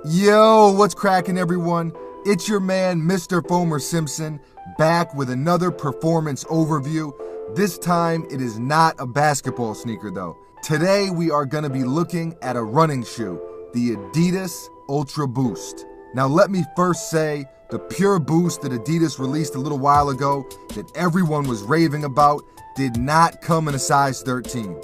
Yo, what's cracking, everyone? It's your man, Mr. Foamer Simpson, back with another performance overview. This time, it is not a basketball sneaker, though. Today, we are going to be looking at a running shoe, the Adidas Ultra Boost. Now, let me first say, the Pure Boost that Adidas released a little while ago that everyone was raving about did not come in a size 13.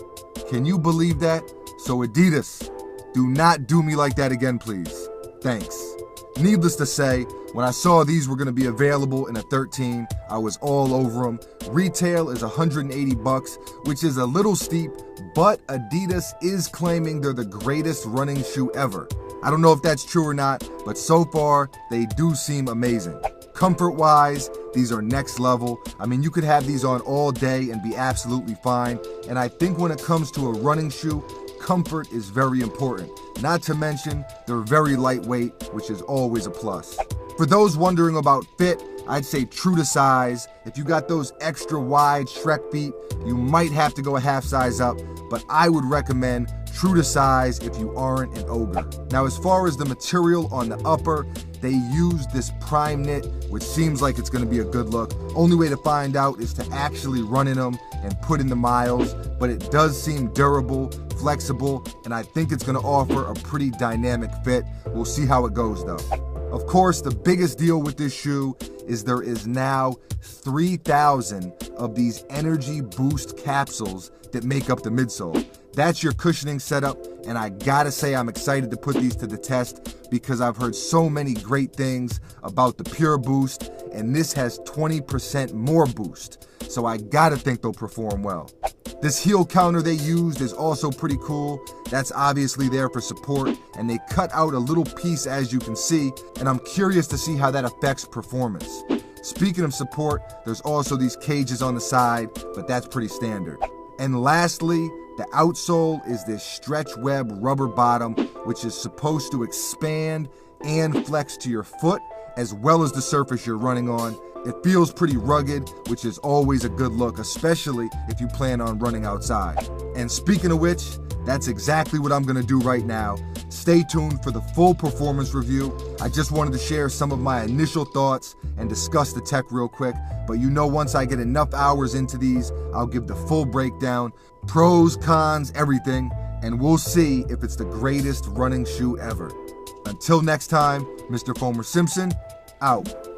Can you believe that? So Adidas, do not do me like that again, please. Thanks. Needless to say, when I saw these were going to be available in a 13, I was all over them. Retail is $180, which is a little steep, but Adidas is claiming they're the greatest running shoe ever. I don't know if that's true or not, but so far, they do seem amazing. Comfort-wise, these are next level. I mean, you could have these on all day and be absolutely fine. And I think when it comes to a running shoe, comfort is very important. Not to mention, they're very lightweight, which is always a plus. For those wondering about fit, I'd say true to size. If you got those extra wide Shrek feet, you might have to go a half size up, but I would recommend true to size if you aren't an ogre. Now, as far as the material on the upper, they use this prime knit, which seems like it's going to be a good look. Only way to find out is to actually run in them and put in the miles, but it does seem durable, flexible, and I think it's going to offer a pretty dynamic fit. We'll see how it goes though. Of course, the biggest deal with this shoe is there is now 3,000 of these energy boost capsules that make up the midsole. That's your cushioning setup, and I gotta say I'm excited to put these to the test because I've heard so many great things about the Pure Boost, and this has 20% more boost, so I gotta think they'll perform well. This heel counter they used is also pretty cool. That's obviously there for support, and they cut out a little piece as you can see, and I'm curious to see how that affects performance. Speaking of support, there's also these cages on the side, but that's pretty standard. And lastly, the outsole is this stretch web rubber bottom, which is supposed to expand and flex to your foot, as well as the surface you're running on. It feels pretty rugged, which is always a good look, especially if you plan on running outside. And speaking of which, that's exactly what I'm gonna do right now. Stay tuned for the full performance review. I just wanted to share some of my initial thoughts and discuss the tech real quick, but you know once I get enough hours into these, I'll give the full breakdown, pros, cons, everything, and we'll see if it's the greatest running shoe ever. Until next time, Mr. Foamer Simpson, out.